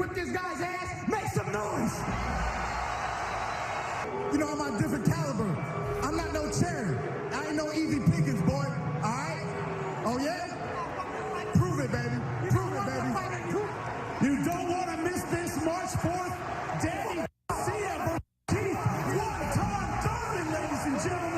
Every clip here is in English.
whip this guy's ass? Make some noise. You know, I'm a different caliber. I'm not no cherry. I ain't no easy pickings, boy. All right? Oh, yeah? Prove it, baby. Prove it, baby. You don't want to miss this March 4th. Danny Garcia versus Keith. One-time Thurman, ladies and gentlemen.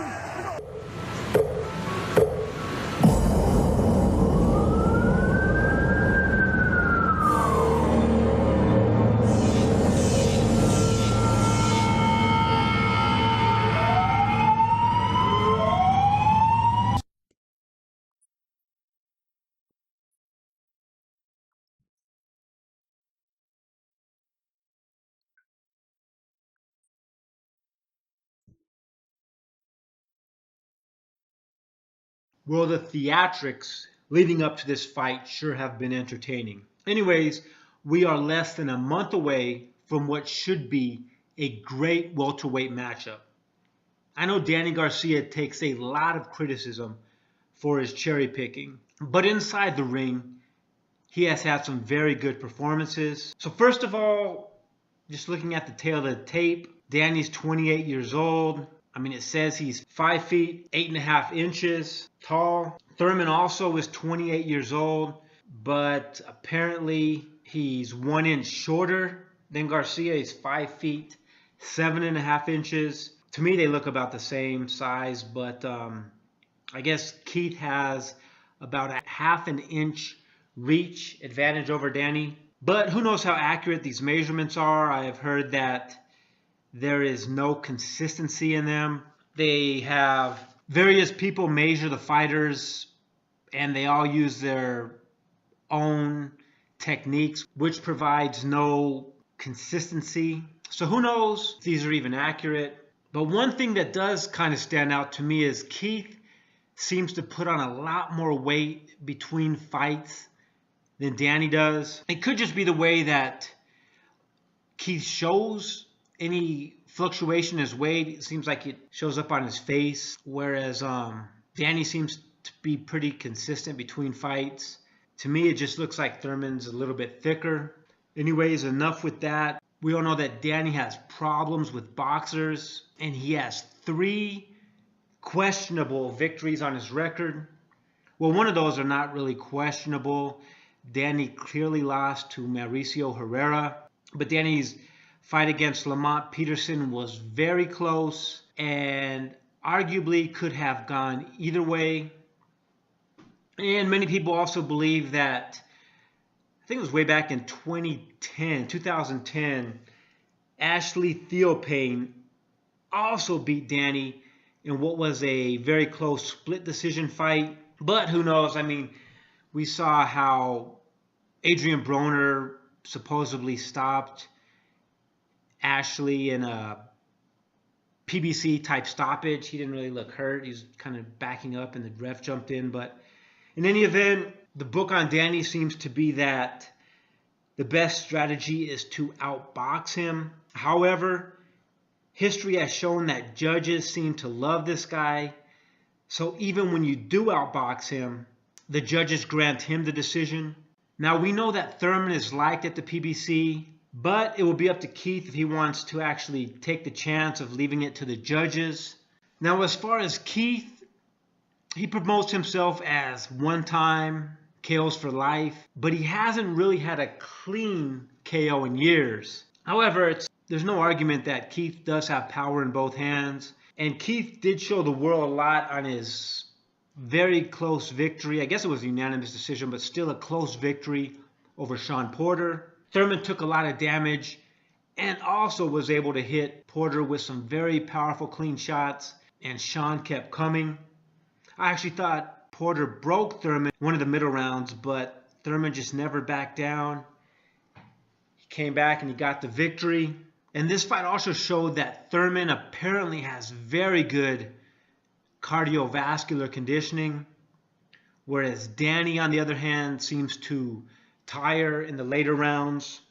Well, the theatrics leading up to this fight sure have been entertaining. Anyways, we are less than a month away from what should be a great welterweight matchup. I know Danny Garcia takes a lot of criticism for his cherry picking, but inside the ring, he has had some very good performances. So first of all, just looking at the tail of the tape, Danny's 28 years old. I mean, it says he's 5 feet, 8.5 inches tall. Thurman also is 28 years old, but apparently he's 1 inch shorter than Garcia. He's 5 feet, 7.5 inches. To me, they look about the same size, but I guess Keith has about a 1/2 inch reach advantage over Danny. But who knows how accurate these measurements are. I have heard that there is no consistency in them. They have various people measure the fighters and they all use their own techniques, which provides no consistency. So who knows if these are even accurate. But one thing that does kind of stand out to me is Keith seems to put on a lot more weight between fights than Danny does. It could just be the way that Keith shows any fluctuation in his weight. It seems like it shows up on his face, whereas Danny seems to be pretty consistent between fights. To me, it just looks like Thurman's a little bit thicker. Anyways, enough with that. We all know that Danny has problems with boxers, and he has 3 questionable victories on his record. Well, one of those are not really questionable. Danny clearly lost to Mauricio Herrera, but Danny's fight against Lamont Peterson was very close and arguably could have gone either way. And many people also believe that, I think it was way back in 2010, Ashley Theophane also beat Danny in what was a very close split decision fight. But who knows? I mean, we saw how Adrian Broner supposedly stopped Ashley in a PBC type stoppage. He didn't really look hurt. He was kind of backing up and the ref jumped in. But in any event, the book on Danny seems to be that the best strategy is to outbox him. However, history has shown that judges seem to love this guy. So even when you do outbox him, the judges grant him the decision. Now, we know that Thurman is liked at the PBC, but it will be up to Keith if he wants to actually take the chance of leaving it to the judges. Now, as far as Keith, he promotes himself as one-time KOs for life, but he hasn't really had a clean KO in years. However, there's no argument that Keith does have power in both hands, and Keith did show the world a lot on his very close victory. I guess it was a unanimous decision, but still a close victory over Sean Porter. Thurman took a lot of damage and also was able to hit Porter with some very powerful clean shots, and Sean kept coming. I actually thought Porter broke Thurman in one of the middle rounds, but Thurman just never backed down. He came back and he got the victory. And this fight also showed that Thurman apparently has very good cardiovascular conditioning, whereas Danny, on the other hand, seems to tire in the later rounds.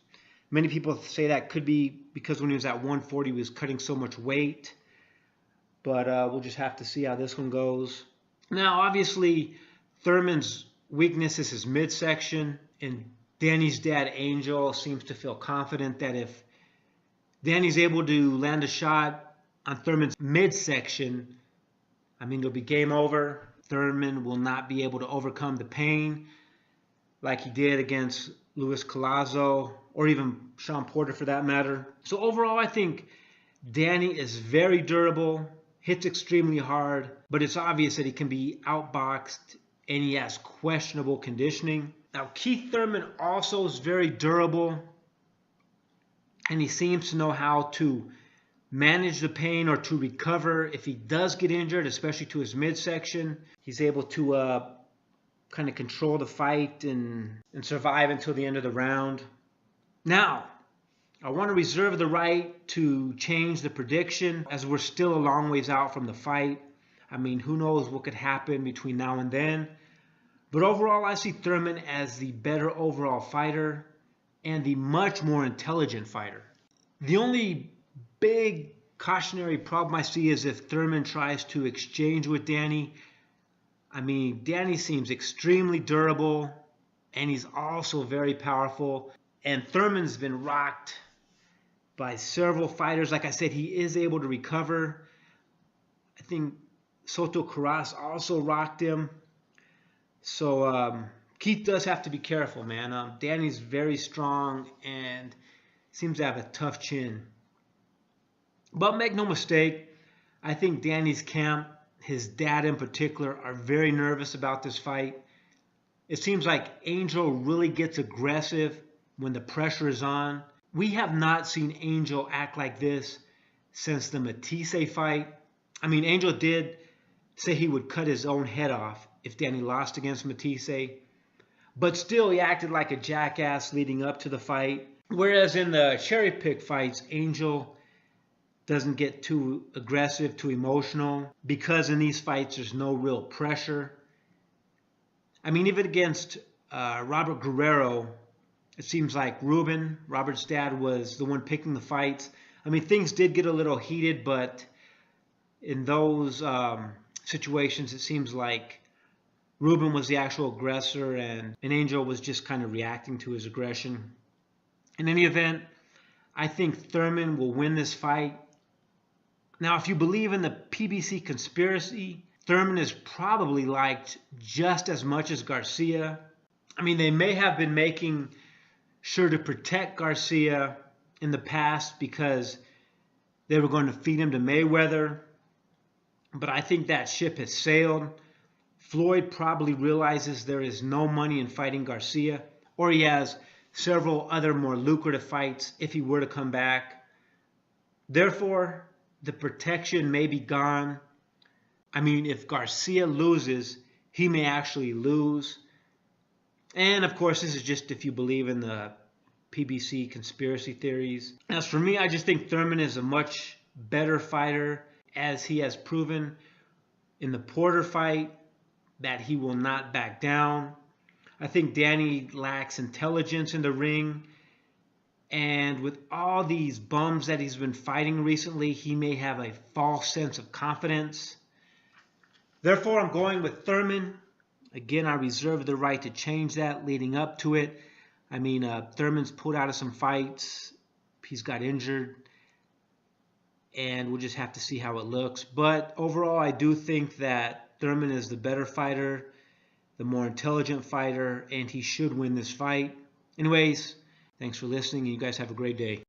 Many people say that could be because when he was at 140, he was cutting so much weight. But we'll just have to see how this one goes. Now, obviously, Thurman's weakness is his midsection, and Danny's dad, Angel, seems to feel confident that if Danny's able to land a shot on Thurman's midsection, I mean, it'll be game over. Thurman will not be able to overcome the pain like he did against Luis Collazo or even Sean Porter for that matter. So overall, I think Danny is very durable, hits extremely hard, but it's obvious that he can be outboxed and he has questionable conditioning. Now, Keith Thurman also is very durable, and he seems to know how to manage the pain or to recover if he does get injured, especially to his midsection. He's able to kind of control the fight and survive until the end of the round. Now, I want to reserve the right to change the prediction as we're still a long ways out from the fight. I mean, who knows what could happen between now and then. But overall, I see Thurman as the better overall fighter and the much more intelligent fighter. The only big cautionary problem I see is if Thurman tries to exchange with Danny. I mean, Danny seems extremely durable, and he's also very powerful. And Thurman's been rocked by several fighters. Like I said, he is able to recover. I think Soto Karass also rocked him. So Keith does have to be careful, man. Danny's very strong and seems to have a tough chin. But make no mistake, I think Danny's camp, his dad in particular, are very nervous about this fight. It seems like Angel really gets aggressive when the pressure is on. We have not seen Angel act like this since the Matisse fight. I mean, Angel did say he would cut his own head off if Danny lost against Matisse, but still he acted like a jackass leading up to the fight. Whereas in the cherry pick fights, Angel doesn't get too aggressive, too emotional, because in these fights there's no real pressure. I mean, even against Robert Guerrero, it seems like Robert's dad, was the one picking the fights. I mean, things did get a little heated, but in those situations, it seems like Ruben was the actual aggressor and Angel was just kind of reacting to his aggression. In any event, I think Thurman will win this fight. Now, if you believe in the PBC conspiracy, Thurman is probably liked just as much as Garcia. I mean, they may have been making sure to protect Garcia in the past because they were going to feed him to Mayweather. But I think that ship has sailed. Floyd probably realizes there is no money in fighting Garcia, or he has several other more lucrative fights if he were to come back. Therefore, the protection may be gone. I mean, if Garcia loses, he may actually lose. And of course, this is just if you believe in the PBC conspiracy theories. As for me, I just think Thurman is a much better fighter, as he has proven in the Porter fight that he will not back down. I think Danny lacks intelligence in the ring. And with all these bums that he's been fighting recently, he may have a false sense of confidence. Therefore, I'm going with Thurman. Again, I reserve the right to change that leading up to it. I mean, Thurman's pulled out of some fights. He's got injured. And we'll just have to see how it looks. But overall, I do think that Thurman is the better fighter, the more intelligent fighter, and he should win this fight. Anyways, thanks for listening, and you guys have a great day.